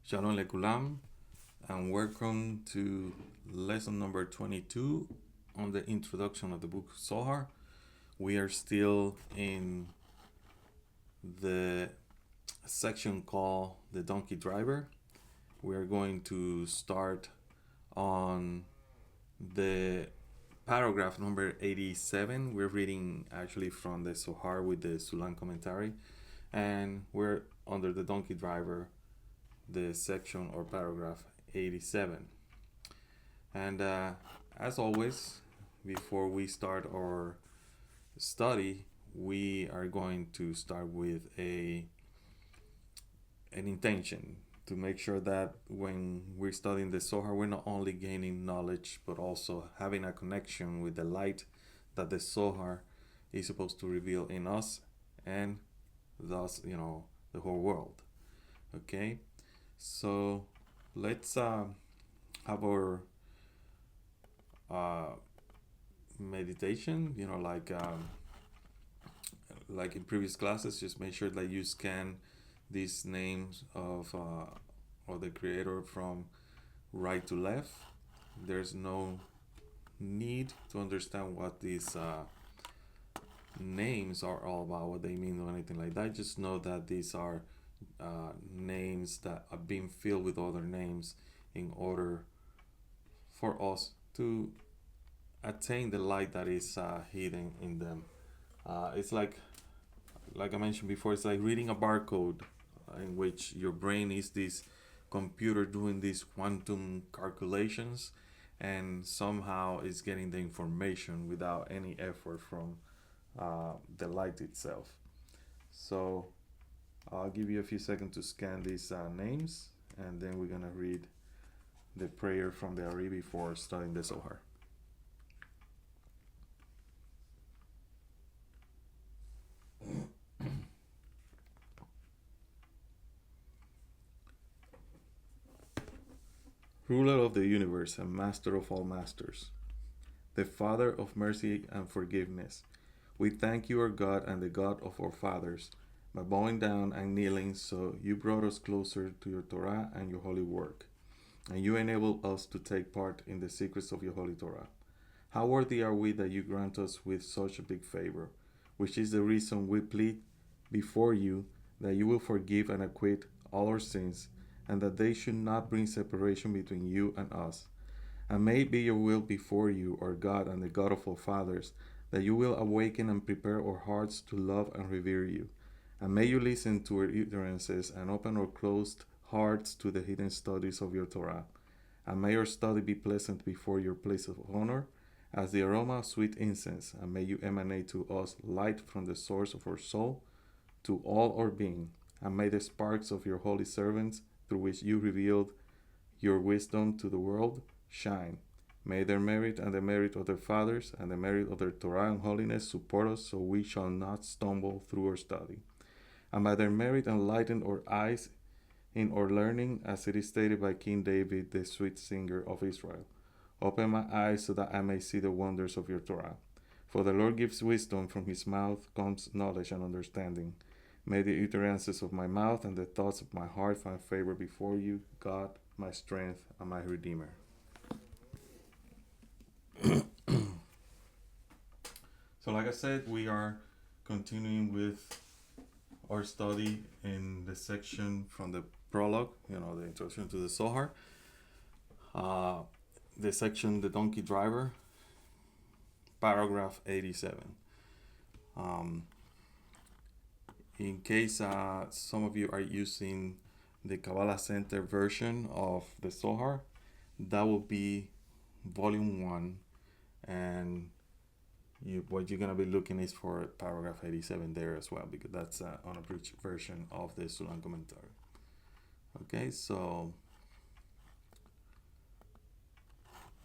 Shalom Lekulam, and welcome to lesson number 22 on the introduction of the book Zohar. We are still in the section called the donkey driver. We are going to start on the paragraph number 87. We're reading actually from the Zohar with the Sulam commentary, and we're under the donkey driver, the section or paragraph 87. And as always, before we start our study, we are going to start with an intention to make sure that when we're studying the Zohar, we're not only gaining knowledge but also having a connection with the light that the Zohar is supposed to reveal in us and thus, the whole world. Okay? So let's have our meditation. Like in previous classes, just make sure that you scan these names of the creator from right to left. There's no need to understand what these names are all about, what they mean or anything like that. Just know that these are names that are being filled with other names in order for us to attain the light that is hidden in them. It's like I mentioned before, it's like reading a barcode in which your brain is this computer doing these quantum calculations, and somehow it's getting the information without any effort from the light itself. So I'll give you a few seconds to scan these names, and then we're going to read the prayer from the Ari before starting the Zohar. Ruler of the universe and master of all masters, the Father of mercy and forgiveness, we thank you, our God and the God of our fathers, by bowing down and kneeling, so you brought us closer to your Torah and your holy work, and you enabled us to take part in the secrets of your holy Torah. How worthy are we that you grant us with such a big favor, which is the reason we plead before you that you will forgive and acquit all our sins, and that they should not bring separation between you and us. And may it be your will before you, our God and the God of our fathers, that you will awaken and prepare our hearts to love and revere you. And may you listen to our utterances and open our closed hearts to the hidden studies of your Torah. And may our study be pleasant before your place of honor, as the aroma of sweet incense. And may you emanate to us light from the source of our soul to all our being. And may the sparks of your holy servants, through which you revealed your wisdom to the world, shine. May their merit and the merit of their fathers and the merit of their Torah and holiness support us, so we shall not stumble through our study. And by their merit enlighten our eyes in our learning, as it is stated by King David, the sweet singer of Israel. Open my eyes so that I may see the wonders of your Torah. For the Lord gives wisdom, from his mouth comes knowledge and understanding. May the utterances of my mouth and the thoughts of my heart find favor before you, God, my strength and my Redeemer. So like I said, we are continuing with our study in the section from the prologue, the introduction to the Zohar. The section, the donkey driver, paragraph 87. In case some of you are using the Kabbalah Center version of the Zohar, that will be volume 1, and what you're going to be looking is for paragraph 87 there as well, because that's on a bridge version of the Sulam commentary. Okay, so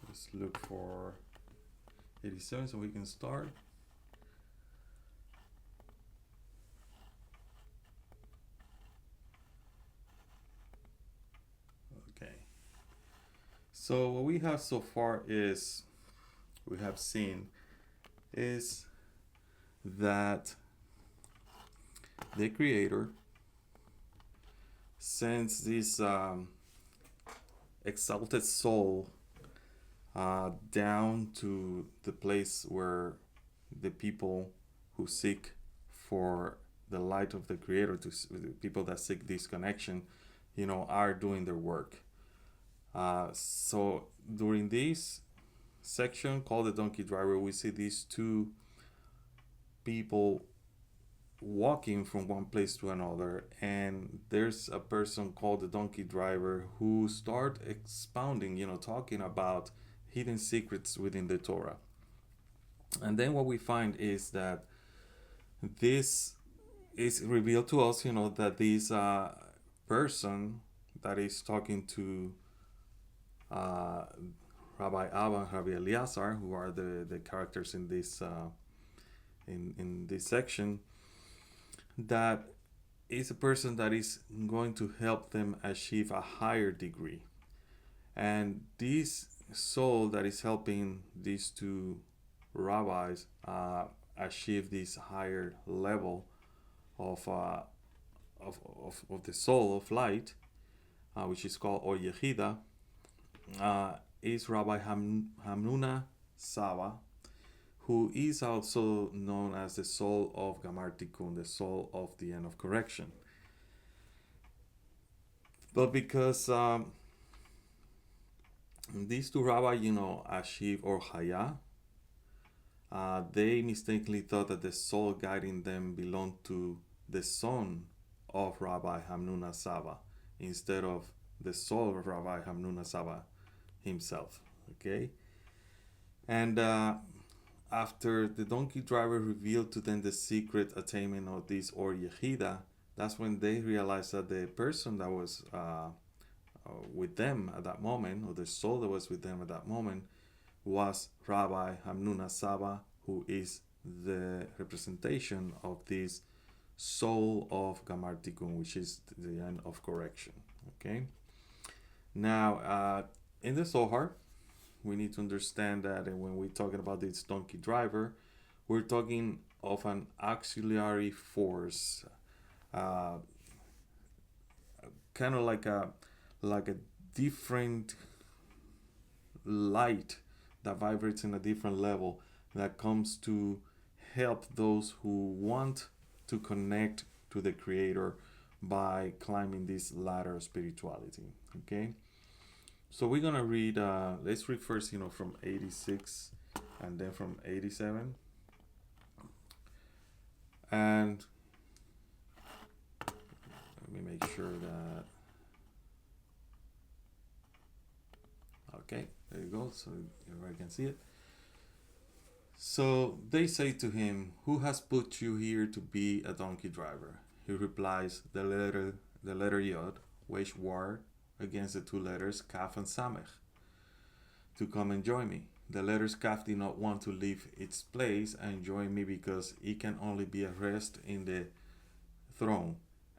let's look for 87 so we can start. Okay, so what we have so far is that the creator sends this exalted soul down to the place where the people who seek for the light of the Creator, to the people that seek this connection, are doing their work. So during this section called the donkey driver, we see these two people walking from one place to another, and there's a person called the donkey driver who start expounding, talking about hidden secrets within the Torah. And then what we find is that this is revealed to us, that this person that is talking to Rabbi Abba and Rabbi Eliazar, who are the characters in this in this section, that is a person that is going to help them achieve a higher degree. And this soul that is helping these two rabbis achieve this higher level of the soul of light, which is called Or Yehida, is Rabbi Hamnuna Saba, who is also known as the soul of Gamar Tikkun, the soul of the end of correction. But because these two rabbis, Ashiv or Haya, they mistakenly thought that the soul guiding them belonged to the son of Rabbi Hamnuna Saba instead of the soul of Rabbi Hamnuna Saba himself. Okay? And after the donkey driver revealed to them the secret attainment of this Or Yehida, that's when they realized that the person that was with them at that moment, or the soul that was with them at that moment, was Rabbi Hamnuna Saba, who is the representation of this soul of Gamar Tikkun, which is the end of correction. Okay? Now, in the Zohar, we need to understand that when we're talking about this donkey driver, we're talking of an auxiliary force, kind of like a different light that vibrates in a different level, that comes to help those who want to connect to the Creator by climbing this ladder of spirituality. Okay? So we're gonna read. Let's read first, from 86, and then from 87, and let me make sure that. Okay, there you go. So everybody can see it. So they say to him, "Who has put you here to be a donkey driver?" He replies, "The letter Yod, which war against the two letters Kaf and Samech, to come and join me. The letters Kaf did not want to leave its place and join me because it can only be at rest in the throne,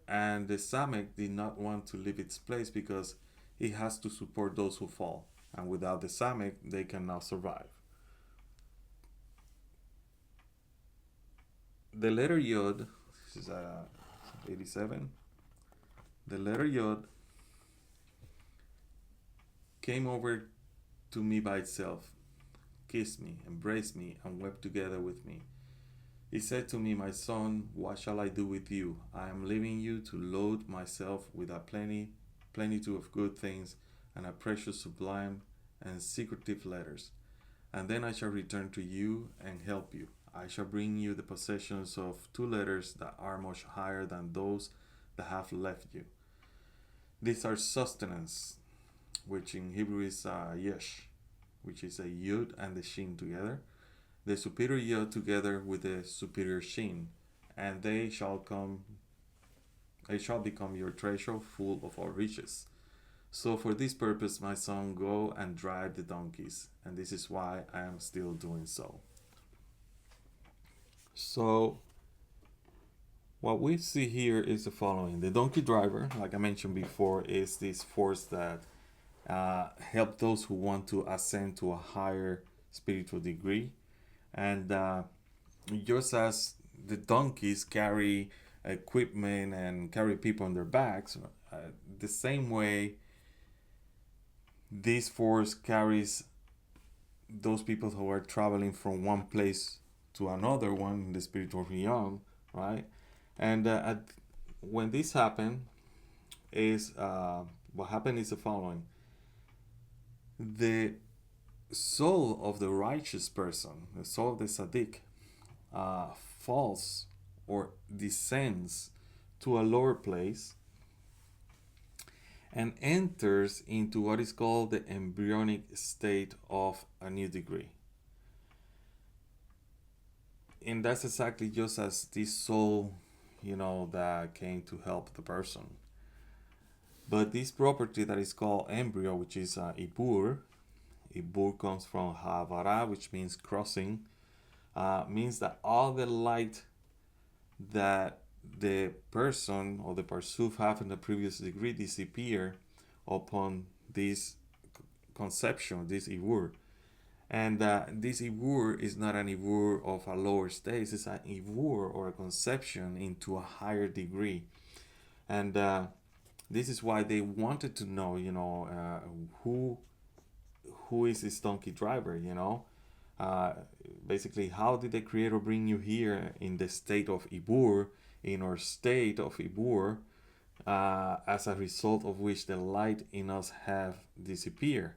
and the Samech did not want to leave its place because it has to support those who fall, and without the Samech they cannot survive." The letter Yod, this is 87, the letter Yod came over to me by itself, kissed me, embraced me, and wept together with me. He said to me, "My son, what shall I do with you? I am leaving you to load myself with a plenitude of good things and a precious, sublime, and secretive letters. And then I shall return to you and help you. I shall bring you the possessions of two letters that are much higher than those that have left you. These are sustenance, which in Hebrew is YeSh, which is a Yud and the Shin together, the superior Yod together with the superior Shin, and they shall become your treasure full of all riches. So for this purpose, my son, go and drive the donkeys, and this is why I am still doing so." So what we see here is the following. The donkey driver, like I mentioned before, is this force that help those who want to ascend to a higher spiritual degree. And just as the donkeys carry equipment and carry people on their backs, the same way this force carries those people who are traveling from one place to another one in the spiritual realm, right? And when this happened, is what happened is the following: the soul of the righteous person, the soul of the Atik, falls or descends to a lower place and enters into what is called the embryonic state of a new degree. And that's exactly just as this soul, that came to help the person. But this property that is called embryo, which is ibur comes from havara, which means crossing, means that all the light that the person or the partzuf have in the previous degree disappear upon this conception, this ibur. And this ibur is not an ibur of a lower stage, it's an ibur or a conception into a higher degree. And this is why they wanted to know, who is this donkey driver, basically, how did the creator bring you here in the state of ibur, in our state of ibur, as a result of which the light in us have disappeared?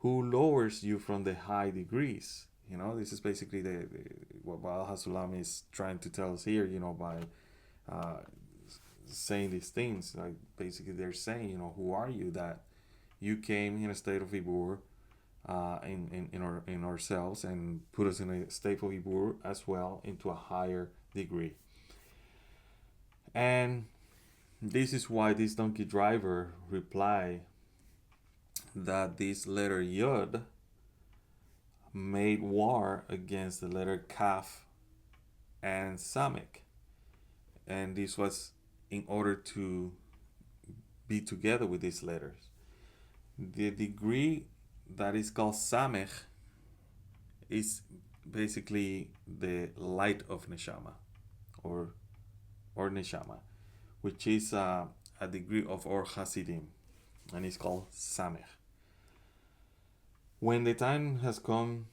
Who lowers you from the high degrees? This is basically what Baal HaSulam is trying to tell us here, by saying these things. Like, basically they're saying, who are you that you came in a state of ibur, in ourselves, and put us in a state of ibur as well into a higher degree. And this is why this donkey driver replied that this letter Yod made war against the letter Kaf and Samek. And this was in order to be together with these letters. The degree that is called Samech is basically the light of Neshama, or Neshama, which is a degree of Or Hasidim, and it's called Samech. When the time has come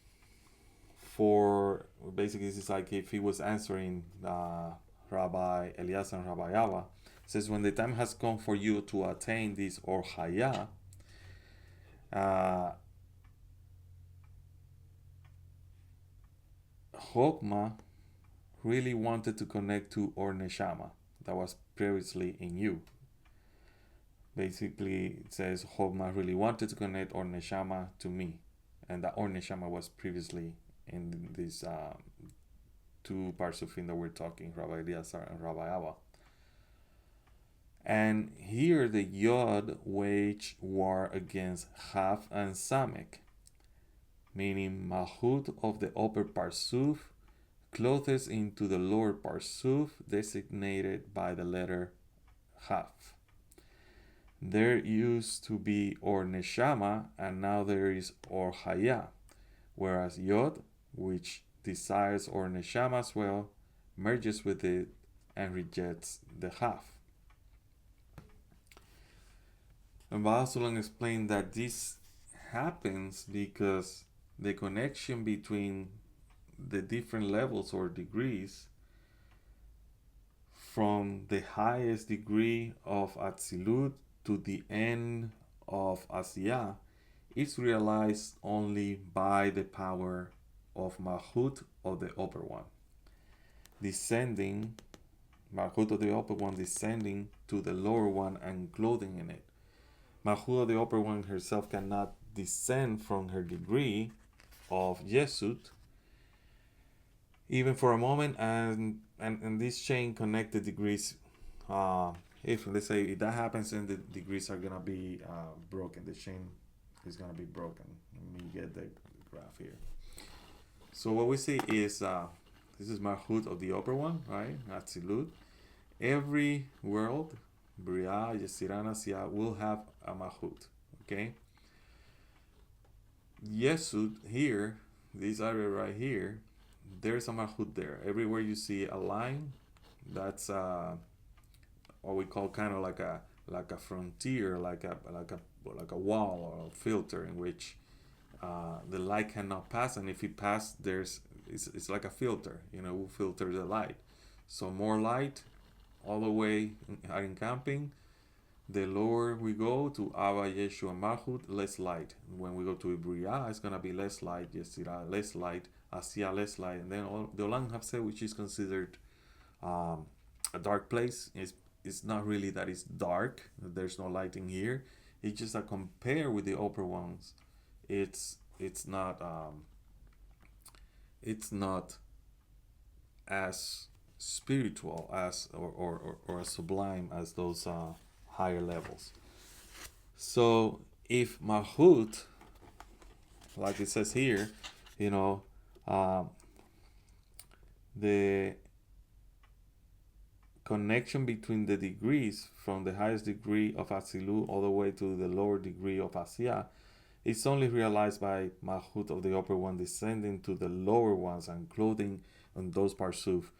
for, basically this is like if he was answering Rabbi Elias and Rabbi Abba, says, when the time has come for you to attain this Or Haya, Chokmah really wanted to connect to Or Neshama that was previously in you. Basically, it says Chokmah really wanted to connect Or Neshama to me, and that Or Neshama was previously in these two partzufim that we're talking, Rabbi Eliasar and Rabbi Abba. And here the Yod waged war against Chaf and Samek, meaning Malchut of the upper partzuf clothes into the lower partzuf designated by the letter Chaf. There used to be Or Neshama, and now there is Or Haya, whereas Yod, which desires Or Neshama as well, merges with it and rejects the Chaf. And Baal HaSulam explained that this happens because the connection between the different levels or degrees from the highest degree of Atzilut to the end of Asiyah is realized only by the power of Malchut of the upper one, descending, Malchut of the upper one descending to the lower one and clothing in it. Malchut of the upper one herself cannot descend from her degree of Yesut even for a moment, and this chain connected degrees, if let's say if that happens, then the degrees are gonna be broken. The chain is gonna be broken. Let me get the graph here. So what we see is this is Malchut of the upper one, right? Atzilut. Every world, Bria, Yetzirah, Asiyah, will have a Malchut. Okay. Yesud here, this area right here, there's a Malchut there. Everywhere you see a line, that's what we call kind of like a frontier, like a like a wall or a filter in which the light cannot pass, and if it passes, it's like a filter, will filter the light. So more light all the way in camping. The lower we go to Ava, Yeshu, and Malchut, less light. When we go to Ibriya, it's gonna be less light. Yesira, less light. Asiya, less light. And then the Olam Hafseh, which is considered a dark place, it's not really that it's dark. There's no light in here. It's just that compared with the upper ones, it's not as spiritual as or as sublime as those higher levels. So if Malchut, like it says here, the connection between the degrees from the highest degree of Atzilut all the way to the lower degree of Asiya is only realized by Malchut of the upper one descending to the lower ones and clothing on those partzuf.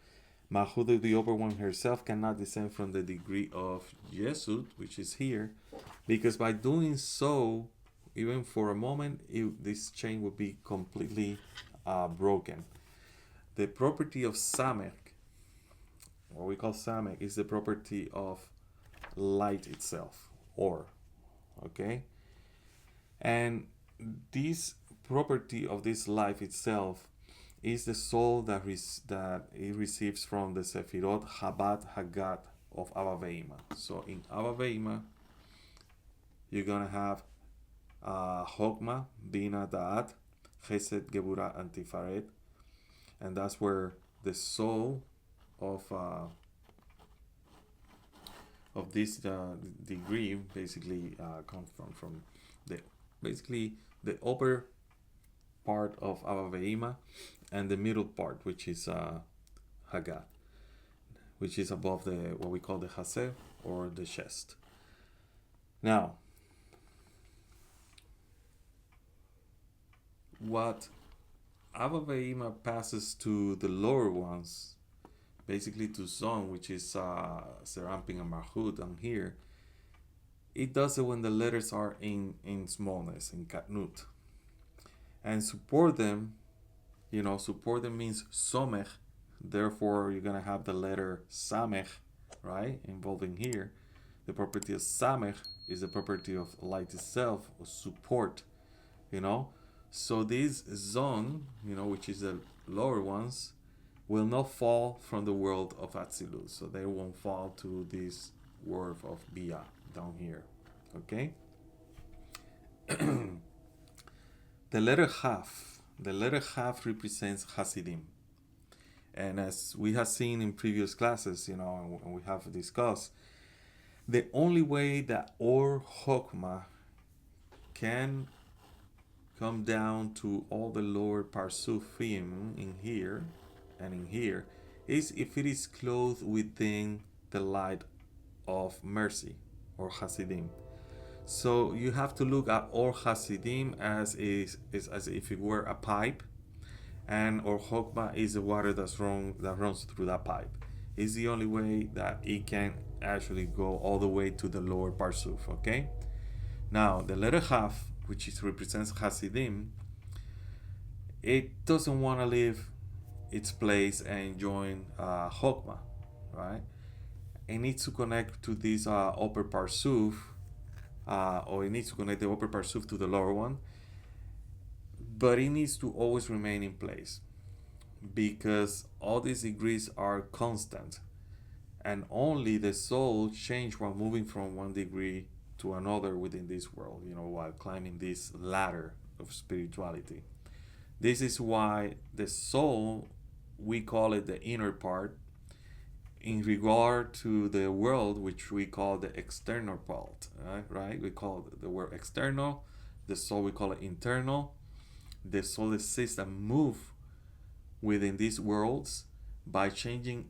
Malchut of the upper one herself cannot descend from the degree of Yesud, which is here, because by doing so, even for a moment, this chain would be completely broken. The property of Samech, what we call Samech, is the property of light itself, or, okay? And this property of this life itself is the soul that it receives from the Sefirot Habat Hagat of Abba Ve'ima. So in Abba Ve'ima, you're gonna have Chokmah, Bina, Da'at, Chesed, Gebura, and Tifaret, and that's where the soul of this degree basically comes from the upper part of Abba Ve'ima and the middle part, which is Hagat, which is above what we call the Haseh or the chest. Now, what Abba Ve'ima passes to the lower ones, basically to Zon, which is Seramping and Malchut down here, it does it when the letters are in smallness, in Katnut. And support them means Somech, therefore you're going to have the letter Samech, right, involving here. The property of Samech is the property of light itself, or support, So this Zon, which is the lower ones, will not fall from the world of Atzilut. So they won't fall to this world of Bia down here. Okay? The letter Chaf represents Hasidim. And as we have seen in previous classes, and we have discussed, the only way that Or Chokmah can come down to all the lower parzufim in here and in here is if it is clothed within the light of mercy or Hasidim. So you have to look at Or Hasidim as if it were a pipe, and Or Chokmah is the water that runs through that pipe. It's the only way that it can actually go all the way to the lower parzuf. Okay. Now the letter Chaf, which represents Hasidim, it doesn't want to leave its place and join Chokmah, right? It needs to connect to this upper parzuf, or it needs to connect the upper parzuf to the lower one, but it needs to always remain in place because all these degrees are constant, and only the soul change while moving from one degree to another within this world, while climbing this ladder of spirituality. This is why the soul, we call it the inner part, in regard to the world, which we call the external part, right? We call the word external, the soul we call it internal. The soul exists and move within these worlds by changing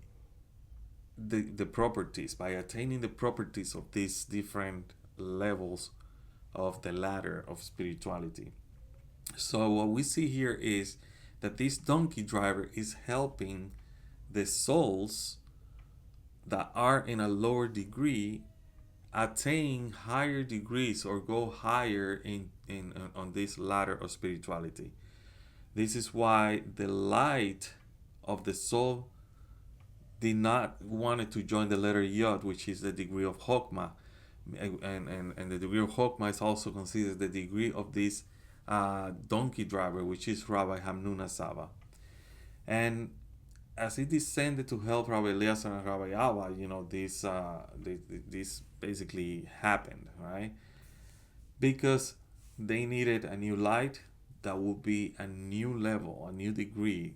the properties, by attaining the properties of these different levels of the ladder of spirituality. So what we see here is that this donkey driver is helping the souls that are in a lower degree attain higher degrees or go higher in on this ladder of spirituality. This is why the light of the soul did not wanted to join the letter Yod, which is the degree of Chokmah. And the degree of Chokmah is also considered the degree of this donkey driver, which is Rabbi Hamnuna Saba. And as he descended to help Rabbi Eliezer and Rabbi Abba, this basically happened, right? Because they needed a new light that would be a new level, a new degree,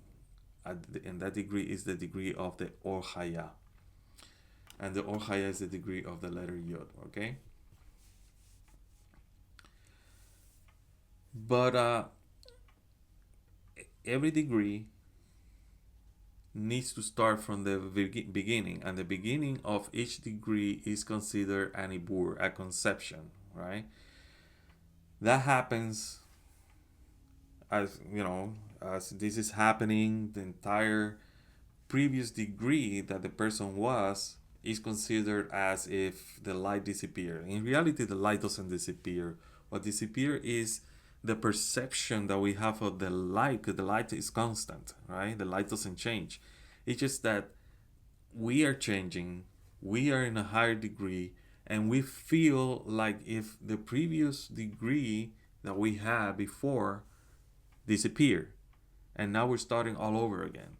and that degree is the degree of the Or Chaya. And the Or Chaya is the degree of the letter Yod, okay? But every degree needs to start from the beginning, and the beginning of each degree is considered an ibur, a conception, right? That happens as as this is happening. The entire previous degree that the person was is considered as if the light disappeared. In reality, the light doesn't disappear. What disappears is the perception that we have of the light, because the light is constant, right? The light doesn't change. It's just that we are changing, we are in a higher degree, and we feel like if the previous degree that we had before disappeared, and now we're starting all over again.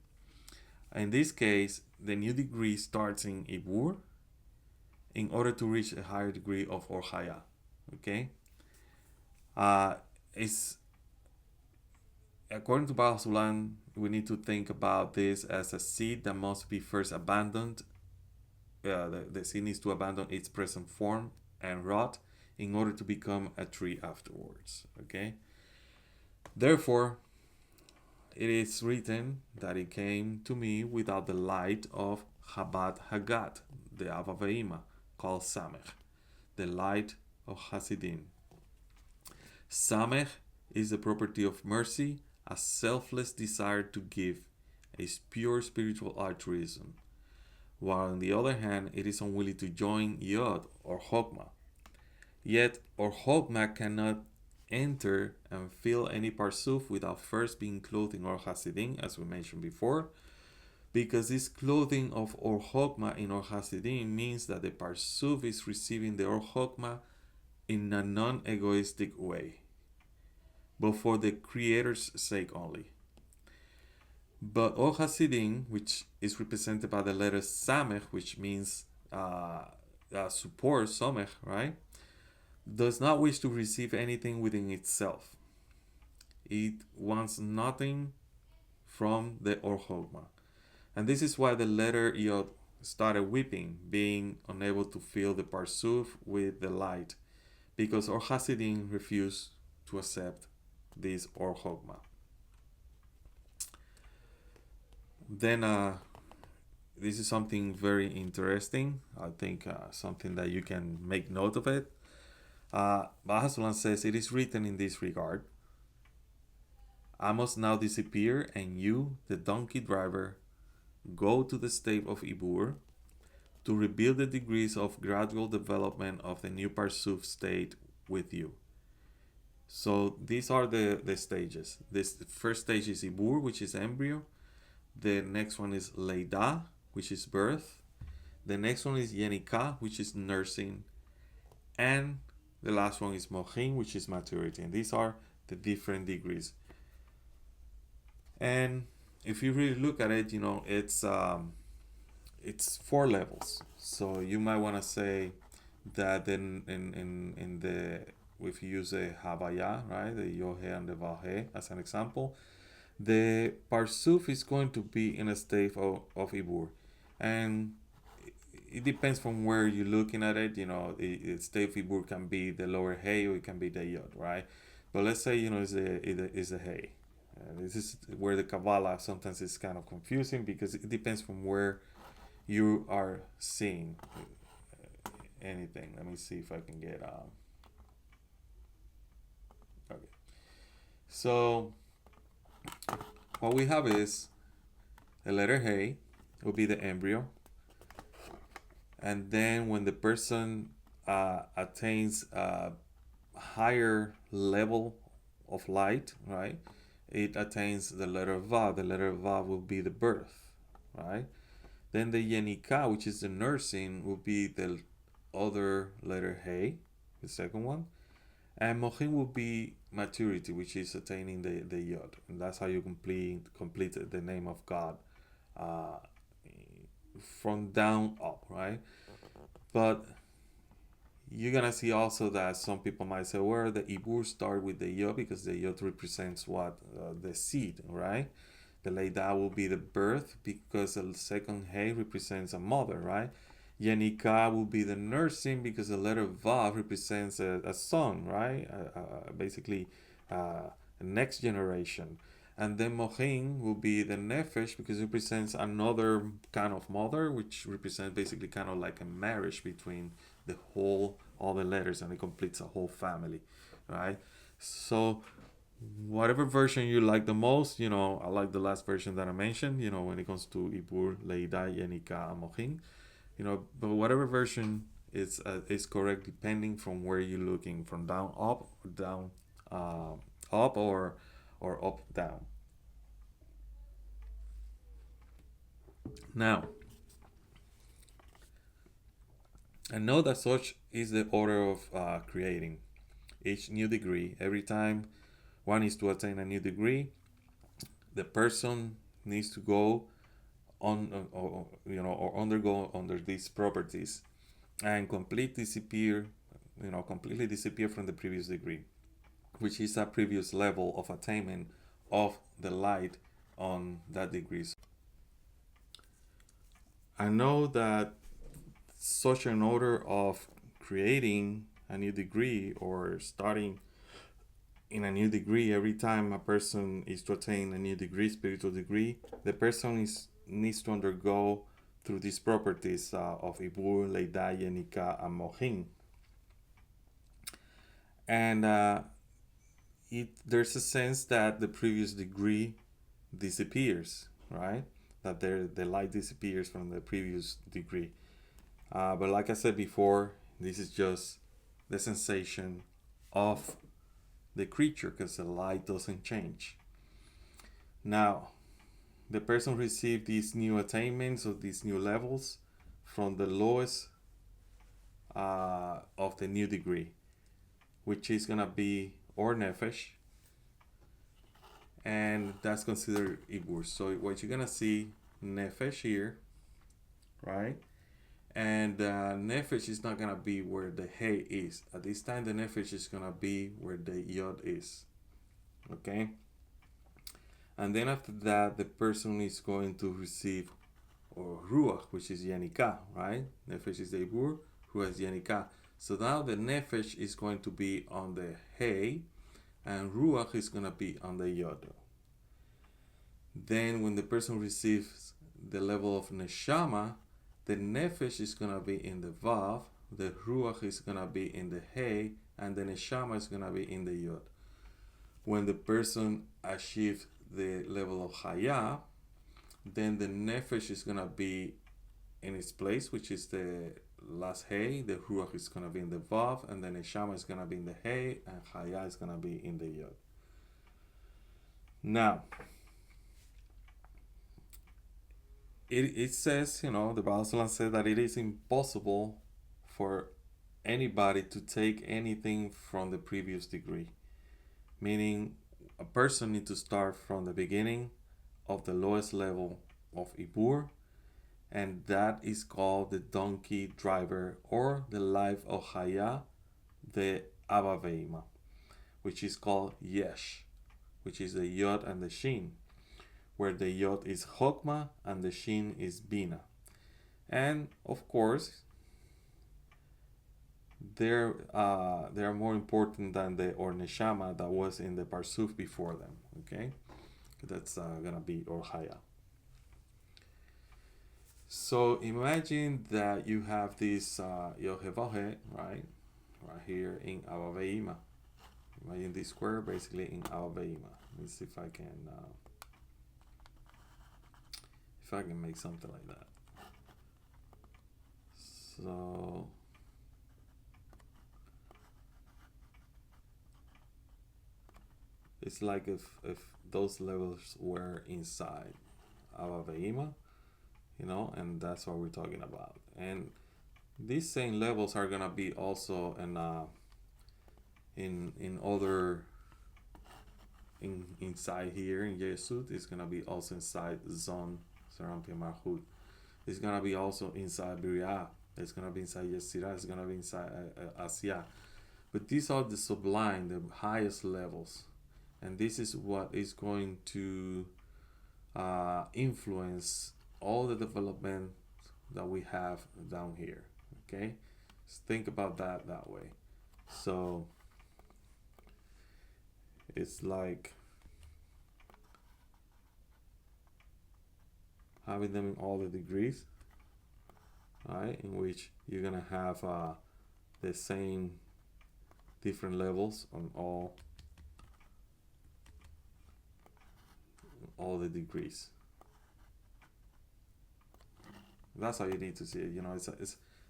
In this case, the new degree starts in Ibur in order to reach a higher degree of Or Chaya. Okay? It's according to Baal Sulam, we need to think about this as a seed that must be first abandoned. The seed needs to abandon its present form and rot in order to become a tree afterwards. Okay? Therefore, it is written that it came to me without the light of Chabad Hagat, the Ava Ve'ima, called Samech, the light of Hasidim. Samech is the property of mercy, a selfless desire to give, a pure spiritual altruism, while on the other hand, it is unwilling to join Yod or Chokmah. Yet, or Chokmah cannot enter and feel any partzuf without first being clothed in Or Hasidim, as we mentioned before, because this clothing of Or Chokmah in Or Hasidim means that the partzuf is receiving the Or Chokmah in a non-egoistic way, but for the Creator's sake only. But Or Hasidim, which is represented by the letter Samech, which means support, Somech, right? Does not wish to receive anything within itself. It wants nothing from the Or Chokmah. And this is why the letter Yod started weeping, being unable to feel the partzuf with the light, because Or Hasidim refused to accept this Or Chokmah. Then this is something very interesting. I think something that you can make note of it. Baal Sulam says, it is written in this regard, I must now disappear, and you, the donkey driver, go to the state of Ibur to rebuild the degrees of gradual development of the new partzuf state with you. So these are the stages. This first stage is Ibur, which is embryo. The next one is Leida, which is birth. The next one is Yenika, which is nursing. And the last one is Mochin, which is maturity. And these are the different degrees. And if you really look at it, it's 4 levels. So you might want to say that in the, if you use a Havaya, right, the Yohe and the Vahe as an example, the partzuf is going to be in a state of Ibur. And it depends from where you're looking at it. The state of Ibur can be the lower Hey or it can be the Yod, right? But let's say, it's the Hey. This is where the Kabbalah sometimes is kind of confusing, because it depends from where you are seeing anything. Let me see if I can get okay. So what we have is the letter Hey will be the embryo, and then when the person attains a higher level of light, right? It attains the letter Vav. The letter Vav will be the birth, right? Then the Yenika, which is the nursing, will be the other letter Hey, the second one. And Mochin will be maturity, which is attaining the Yod. And that's how you complete the name of God uh, from down up, right? But you're gonna see also that some people might say, well, the Ibur start with the Yod because the Yod represents what? The seed, right? The Leida will be the birth because the second Hey represents a mother, right? Yenika will be the nursing because the letter Vav represents a son, right? Basically, a next generation. And then Mochin will be the Nefesh because it represents another kind of mother, which represents basically kind of like a marriage between all the letters, and it completes a whole family, right? So whatever version you like the most, I like the last version that I mentioned, when it comes to Ibur, Leida, Yenika, and Mochin, but whatever version is correct depending from where you're looking, from down up, down up, or up down. Now, I know that such is the order of creating each new degree. Every time one is to attain a new degree, the person needs to go on, or undergo under these properties and completely disappear from the previous degree, which is a previous level of attainment of the light on that degree. I know that such an order of creating a new degree or starting in a new degree, every time a person is to attain a new degree, spiritual degree, the person needs to undergo through these properties of Ibur, Leida, Yenika, and Mochin. And there's a sense that the previous degree disappears, right? That the light disappears from the previous degree. But like I said before, this is just the sensation of the creature because the light doesn't change. Now, the person received these new attainments or these new levels from the lowest of the new degree, which is gonna be or nefesh, and that's considered ibur. So what you're gonna see nefesh here, right? And nefesh is not gonna be where the hey is. At this time, the nefesh is gonna be where the yod is. Okay. And then after that, the person is going to receive or ruach, which is yanika, right? Nefesh is the ibur, ruach is yanika. So now the nefesh is going to be on the hey, and ruach is going to be on the yod. Then when the person receives the level of neshama, the nefesh is going to be in the vav, the ruach is going to be in the hey, and the neshama is going to be in the yod. When the person achieves the level of haya, then the nefesh is going to be in its place, which is the last hey, the ruach is going to be in the vav, and the neshama is going to be in the hey, and haya is going to be in the yod. Now, it says, the Baal said that it is impossible for anybody to take anything from the previous degree. Meaning, a person needs to start from the beginning of the lowest level of Ibur, and that is called the donkey driver or the life of Haya, the Abba Veima, which is called YeSh, which is the Yod and the Shin, where the Yod is Chokmah and the Shin is Bina. And of course, they're more important than the or Neshama that was in the partzuf before them. Okay, that's gonna be or Haya. So imagine that you have this Yohevahe, right here in Abba Veima. Imagine this square basically in Abba Veima. Let's see if I can make something like that. So It's like if those levels were inside Abba Ve'ima, and that's what we're talking about. And these same levels are gonna be also in other inside here in Yesud. It's gonna be also inside Zon Serampia Marhut. It's gonna be also inside Biriah. It's gonna be inside Yesira. It's gonna be inside Asya. But these are the sublime, the highest levels, and this is what is going to influence all the development that we have down here. Okay, just think about that way. So it's like having them in all the degrees, right? In which you're gonna have the same different levels on all the degrees. That's how you need to see it.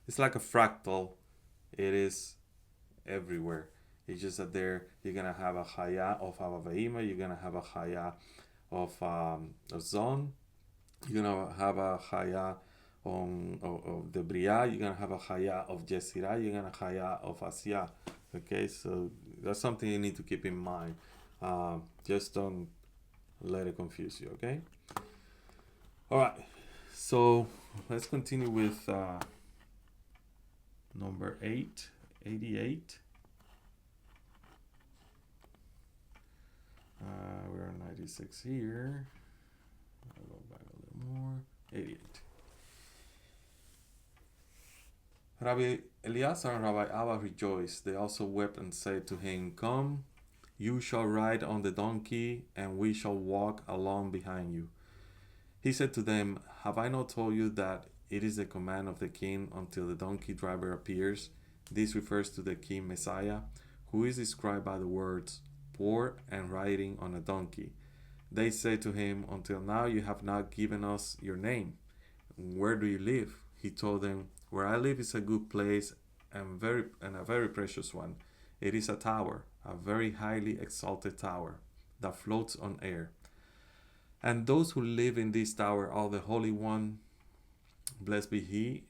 It's like a fractal. It is everywhere. It's just that there you're gonna have a chaya of Havavaima, you're gonna have a chaya of Zon, you're gonna have a chaya of the Bria, you're gonna have a chaya of Jesira, you're gonna chaya of Asya. Okay, so that's something you need to keep in mind. Just don't let it confuse you. Okay. All right. So let's continue with number 88. We're on 96 here. I'll go back a little more. 88. Rabbi Eleazar and Rabbi Abba rejoiced. They also wept and said to him, "Come, you shall ride on the donkey, and we shall walk along behind you." He said to them, "Have I not told you that it is the command of the king until the donkey driver appears?" This refers to the king Messiah, who is described by the words, "poor and riding on a donkey." They said to him, "Until now you have not given us your name. Where do you live?" He told them, "Where I live is a good place and a very precious one. It is a tower, a very highly exalted tower, that floats on air. And those who live in this tower are the Holy One, blessed be He,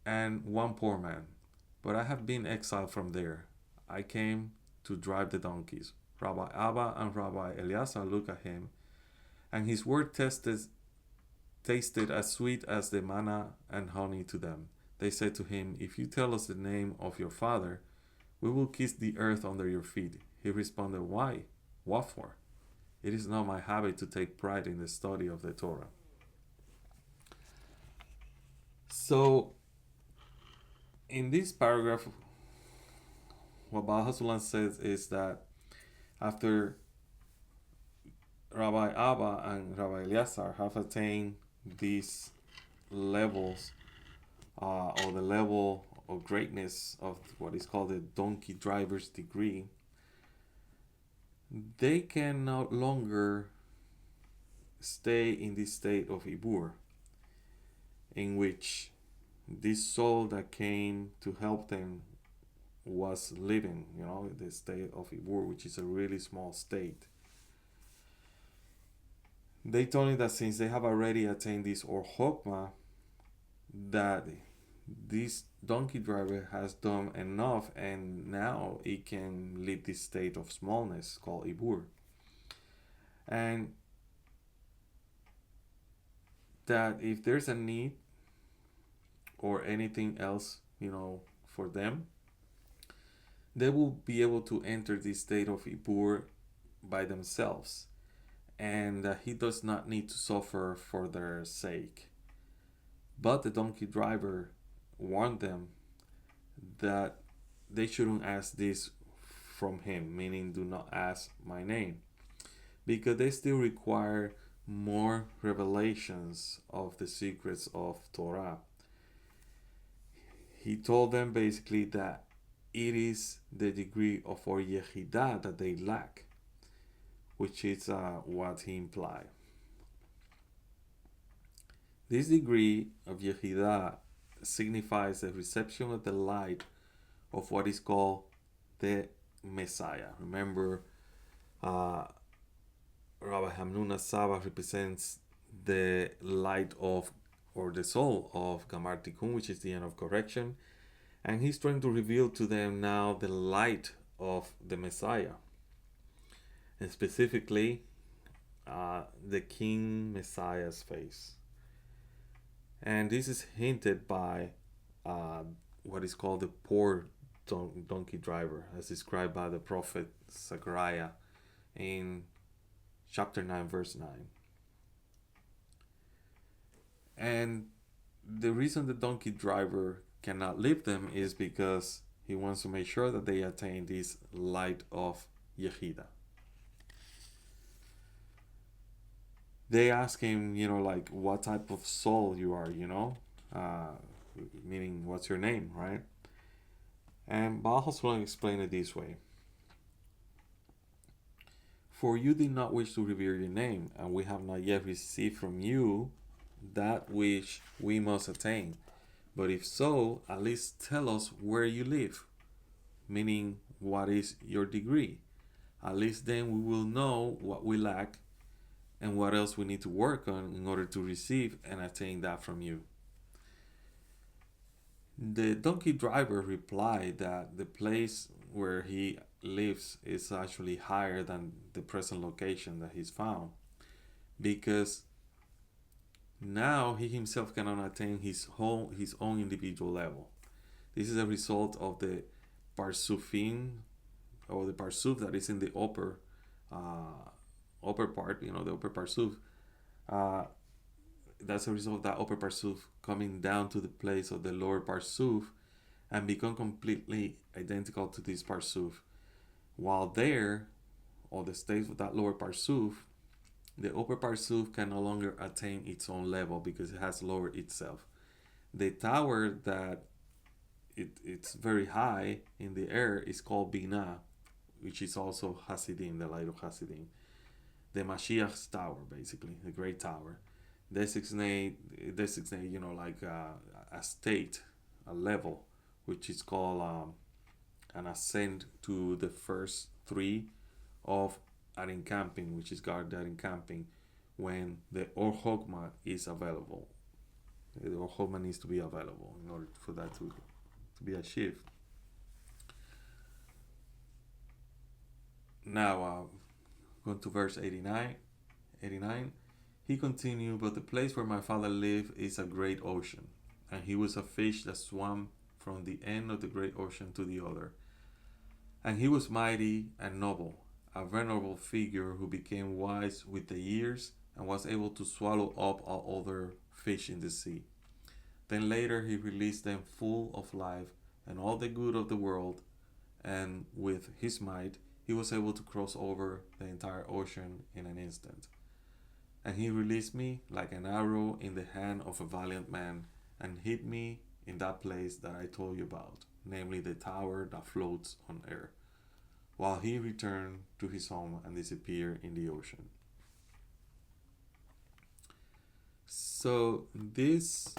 and one poor man. But I have been exiled from there. I came to drive the donkeys." Rabbi Abba and Rabbi Eleazar looked at him, and his word tasted as sweet as the manna and honey to them. They said to him, "If you tell us the name of your father, we will kiss the earth under your feet." He responded, "Why? What for? It is not my habit to take pride in the study of the Torah." So, in this paragraph, what Baal HaSulam says is that after Rabbi Abba and Rabbi Eleazar have attained these levels, or the level of greatness of what is called the donkey driver's degree, they can no longer stay in this state of Ibur, in which this soul that came to help them was living, the state of Ibur, which is a really small state. They told me that since they have already attained this or Chokmah, that this donkey driver has done enough, and now it can leave this state of smallness called Ibur. And that if there's a need or anything else, for them, they will be able to enter this state of Ibur by themselves, and that he does not need to suffer for their sake. But the donkey driver warned them that they shouldn't ask this from him, meaning do not ask my name, because they still require more revelations of the secrets of Torah. He told them basically that it is the degree of or Yehidah that they lack, which is what he implied. This degree of Yehidah signifies the reception of the light of what is called the Messiah. Remember, Uh, Rabbi Hamnuna Saba represents the light of, or the soul of Gamar Tikkun, which is the end of correction. And he's trying to reveal to them now the light of the Messiah. And specifically, the King Messiah's face. And this is hinted by what is called the poor donkey driver, as described by the prophet Zechariah in chapter 9, verse 9. And the reason the donkey driver cannot leave them is because he wants to make sure that they attain this light of Yehida. They ask him, like, what type of soul you are, meaning what's your name, right? And Baal HaSulam explained it this way. For you did not wish to reveal your name, and we have not yet received from you that which we must attain. But if so, at least tell us where you live, meaning what is your degree. At least then we will know what we lack and what else we need to work on in order to receive and attain that from you. The donkey driver replied that the place where he lives is actually higher than the present location that he's found, because now he himself cannot attain his own individual level. This is a result of the partzufim, or the partzuf that is in the upper part, the upper partzuf. That's a result of that upper partzuf coming down to the place of the lower partzuf and become completely identical to this partzuf. While there, or the state of that lower partzuf, the upper partzuf can no longer attain its own level because it has lowered itself. The tower that it's very high in the air is called Binah, which is also Hasidim, the light of Hasidim. The Mashiach's tower, basically, the great tower. Designate, like a state, a level, which is called an ascent to the first three of an encamping, which is guard that encamping, when the Or Chokmah is available. The Or Chokmah needs to be available in order for that to be achieved. Now, going to verse 89. He continued, but the place where my father lived is a great ocean, and he was a fish that swam from the end of the great ocean to the other. And he was mighty and noble, a venerable figure who became wise with the years and was able to swallow up all other fish in the sea. Then later he released them full of life and all the good of the world, and with his might he was able to cross over the entire ocean in an instant. And he released me like an arrow in the hand of a valiant man, and hid me in that place that I told you about, namely the tower that floats on air, while he returned to his home and disappeared in the ocean. So this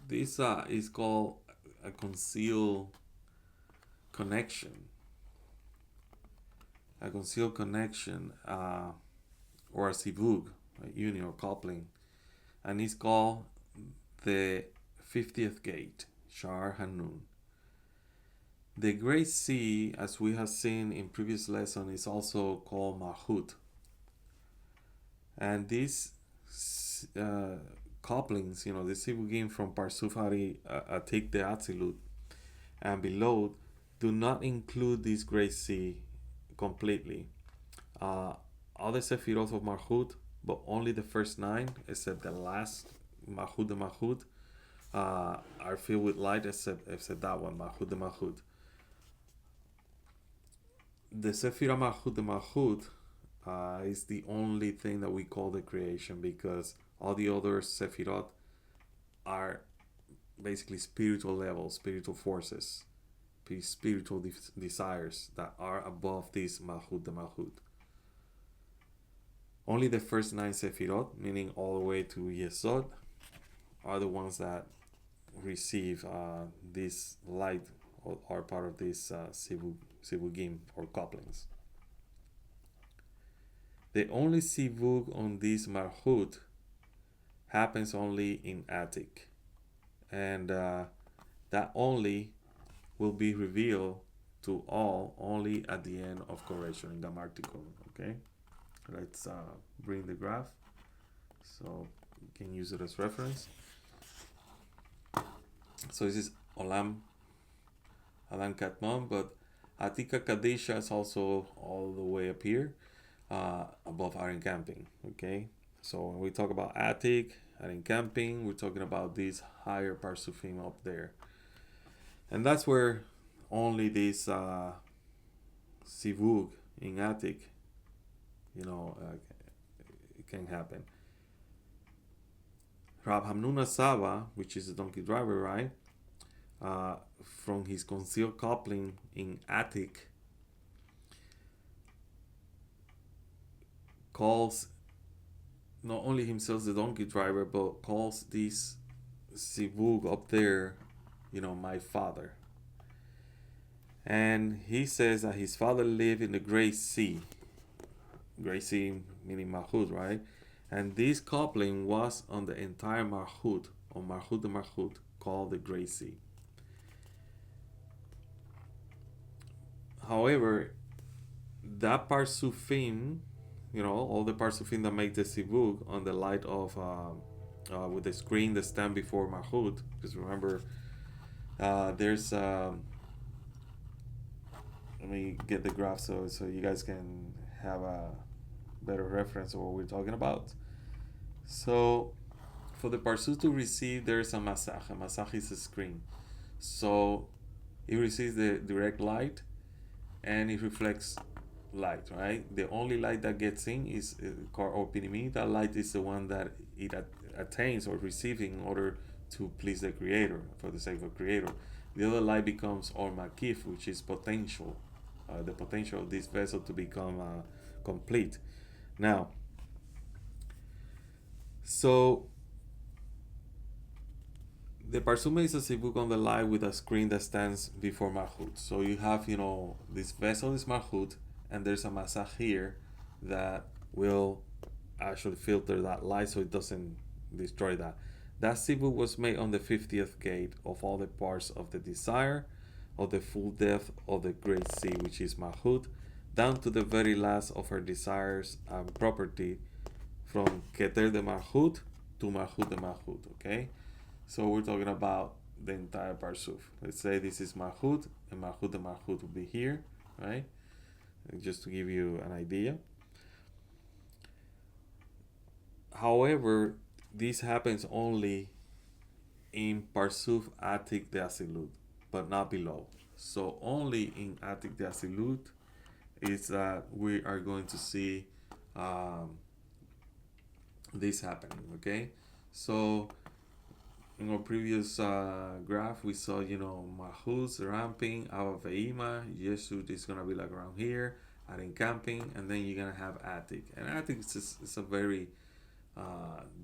is called a concealed connection. A concealed connection, or a sivug, a union or coupling, and it's called the 50th gate, Shar Hanun. The Great Sea, as we have seen in previous lesson, is also called Mahut. And these couplings, the sivugim from partzuf Atik the Atzilut and below, do not include this Great Sea completely. Other Sefirot of Mahut, but only the first 9, except the last, Mahut the Mahut, are filled with light, except that one, Mahut the Mahut. The Sefirah Mahut the Mahut is the only thing that we call the creation, because all the other Sefirot are basically spiritual levels, spiritual forces, spiritual desires that are above this Mahut the Mahut. Only the first 9 Sefirot, meaning all the way to Yesod, are the ones that receive this light are part of these sivugim or couplings. The only sivug on this malchut happens only in Atik, and that only will be revealed to all only at the end of correction in Gamartikon. Okay, let's bring the graph so you can use it as reference. So this is Olam Katman, but Atika Kadisha is also all the way up here above Aren Camping. Okay, so when we talk about Atik, Aren Camping, we're talking about these higher parzufim up there, and that's where only this sivug in Atik, it can happen. Rab Hamnuna Saba, which is a donkey driver, right? From his concealed coupling in Atik, calls not only himself the donkey driver, but calls this sivug up there, my father. And he says that his father lived in the Great Sea. Great Sea meaning Malchut, right? And this coupling was on the entire Malchut, on Malchut the Malchut, called the Great Sea. However, that parzufim, all the parzufim that make the sivug on the light of with the screen that stand before Malchut, because remember, there's let me get the graph so you guys can have a better reference of what we're talking about. So for the parzuf to receive, there's a masach. A masach is a screen, so it receives the direct light and it reflects light, right? The only light that gets in is or pinimi. That light is the one that it attains or receiving in order to please the creator, for the sake of creator. The other light becomes or makif, which is potential, the potential of this vessel to become complete. Now, so the parzuf is a sivug on the light with a screen that stands before Malchut. So you have, this vessel is Malchut, and there's a masach here that will actually filter that light so it doesn't destroy that. That sivug was made on the 50th gate of all the parts of the desire, of the full depth of the Great Sea, which is Malchut, down to the very last of her desires and property, from Keter de Malchut to Malchut de Malchut. Okay, so we're talking about the entire parzuf. Let's say this is Malchut, and Malchut de Malchut will be here, right? Just to give you an idea. However, this happens only in parzuf Atik de Asilut, but not below. So only in Atik de Asilut is that we are going to see this happening. Okay, so in our previous graph we saw Malchut ramping, Ava Veima, YeSh is gonna be like around here, Aren Camping, and then you're gonna have Atik. And Atik is a very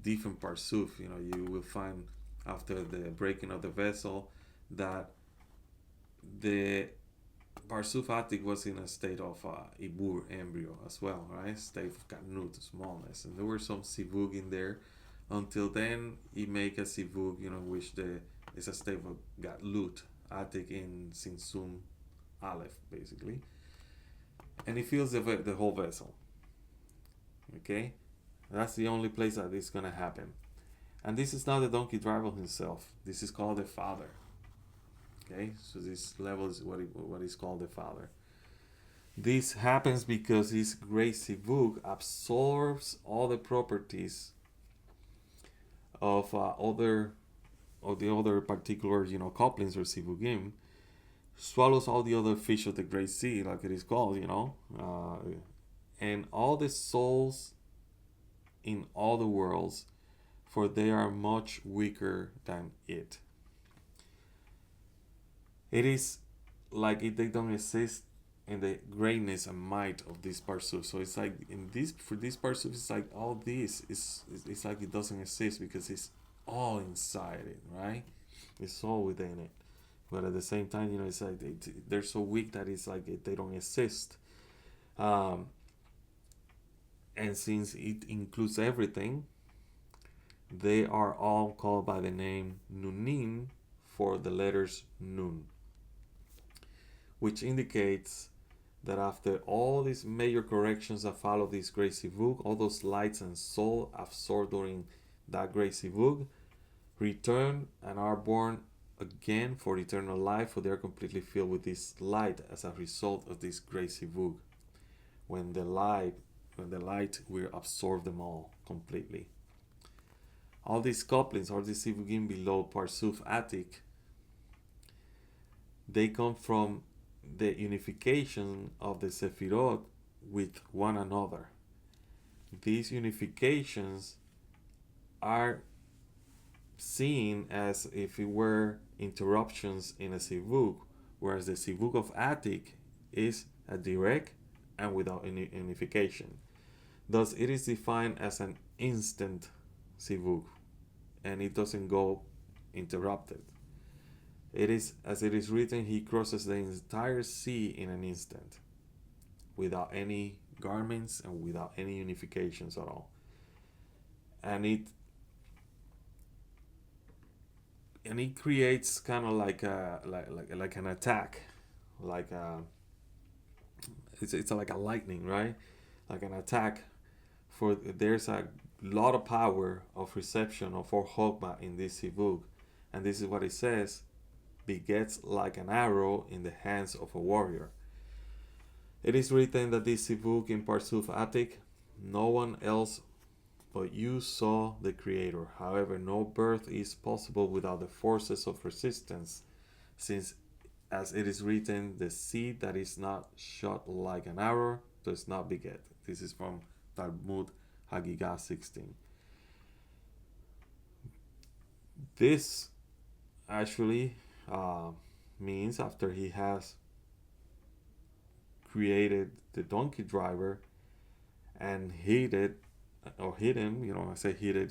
different parzuf. You will find after the breaking of the vessel that the parzuf Atik was in a state of ibur, embryo as well, right? State of kanut, smallness, and there were some sivug in there. Until then, you make a sivug, which is a state of gatlut, Atik in sinsum aleph, basically, and it fills the whole vessel. Okay, that's the only place that is gonna happen. And this is not the donkey driver himself. This is called the father. Okay, so this level is what is called the father. This happens because this great sivug absorbs all the properties of the other particular couplings or sivugim, swallows all the other fish of the great sea, like it is called, and all the souls in all the worlds, for they are much weaker than it. It is like they don't exist in the greatness and might of this parzuf. So it's like for this parzuf, it's like all this it's like it doesn't exist because it's all inside it, right? It's all within it. but at the same time, it's like they're so weak that it's like they don't exist. Um, and since it includes everything, they are all called by the name Nunim for the letters Nun, which indicates that after all these major corrections that follow this great Sivug, all those lights and soul absorbed during that great Sivug return and are born again for eternal life, for they are completely filled with this light as a result of this great Sivug. When the light will absorb them all completely. All these couplings, all these Sivugim below partzuf Atik, they come from the unification of the Sefirot with one another. These unifications are seen as if it were interruptions in a Sivug, whereas the Sivug of Atik is a direct and without any unification. Thus, it is defined as an instant Sivug, and it doesn't go interrupted. It is, as it is written, he crosses the entire sea in an instant, without any garments and without any unifications at all. And it creates kind of like an attack, it's like a lightning, right? Like an attack. For there's a lot of power of reception of our Chokmah in this Sivug, and this is what it says: begets like an arrow in the hands of a warrior. It is written that this Sivug in partzuf Atik, no one else but you saw the Creator. However, no birth is possible without the forces of resistance, since, as it is written, the seed that is not shot like an arrow does not beget. This is from Talmud Hagigah 16. This actually means after he has created the donkey driver and hid him, I say hid it,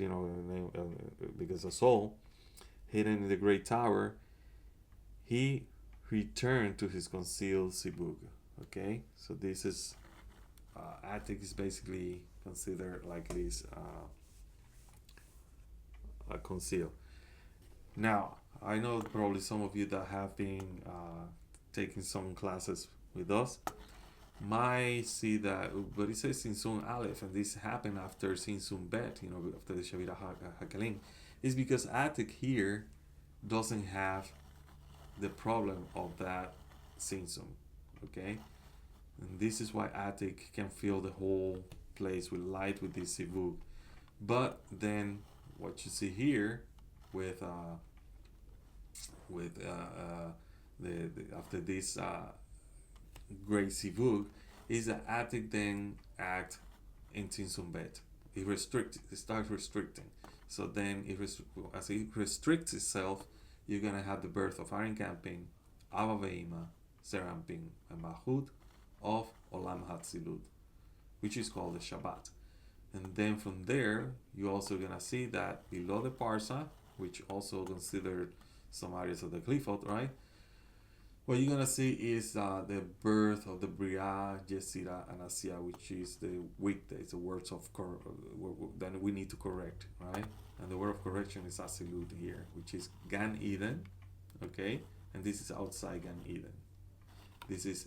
because of soul, hidden in the great tower, he returned to his concealed Sivug. Okay, so this is Atik is basically considered like this concealed. Now, I know probably some of you that have been taking some classes with us might see that, but it says Sinsun Aleph, and this happened after Sinsun Bet, after the Shavira Hakalim, is because Atik here doesn't have the problem of that Sinsun, okay? And this is why Atik can fill the whole place with light with this Sivug. But then what you see here with after this great Sivug is that Atik then act in Tinsun Bet. It starts restricting. So then as it restricts itself, you're gonna have the birth of Arin Camping, Ava Veima, Seramping, and Mahut of Olam Hatzilut, which is called the Shabbat. And then from there, you're also gonna see that below the Parsa, which also considered some areas of the Klifot, right? What you're gonna see is the birth of the Bria, Yesira, and Asiya, which is the weekdays, the words of then we need to correct, right? And the word of correction is Asilut here, which is Gan Eden, okay? And this is outside Gan Eden. This is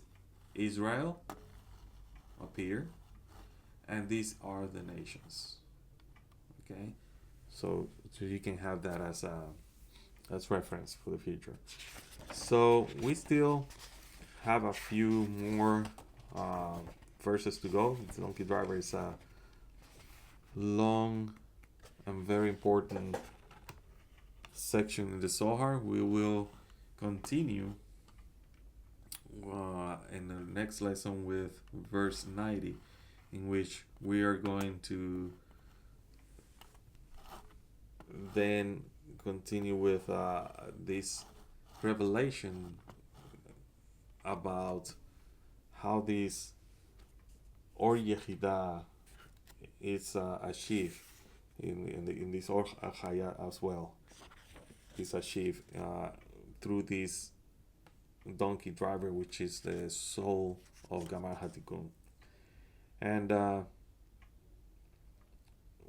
Israel up here, and these are the nations, okay? So you can have that as reference for the future. So we still have a few more verses to go. The donkey driver is a long and very important section in the Zohar. We will continue in the next lesson with verse 90, in which we are going to then continue with this revelation about how this Or Yehidah is achieved in this Or Chaya as well. Is achieved through this donkey driver, which is the soul of Gamal Hatikun. And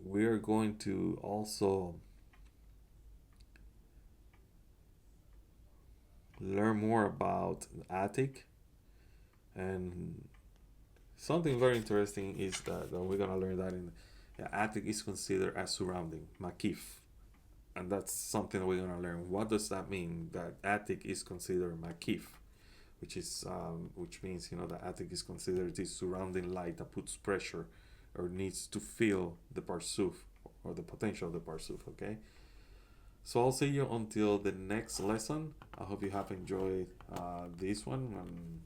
we're going to also learn more about Atik. And something very interesting is that we're gonna learn that in Atik is considered as surrounding, makif, and that's something that we're gonna learn. What does that mean? That Atik is considered makif, which means that Atik is considered this surrounding light that puts pressure or needs to fill the partzuf or the potential of the partzuf. Okay. So I'll see you until the next lesson. I hope you have enjoyed this one, and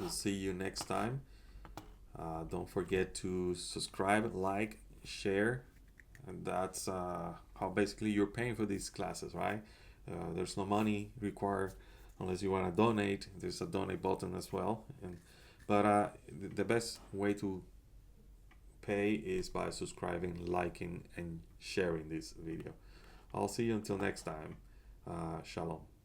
we'll see you next time. Don't forget to subscribe, like, share, and that's how basically you're paying for these classes, right? There's no money required unless you want to donate. There's a donate button as well, but the best way to pay is by subscribing, liking, and sharing this video. I'll see you until next time. Shalom.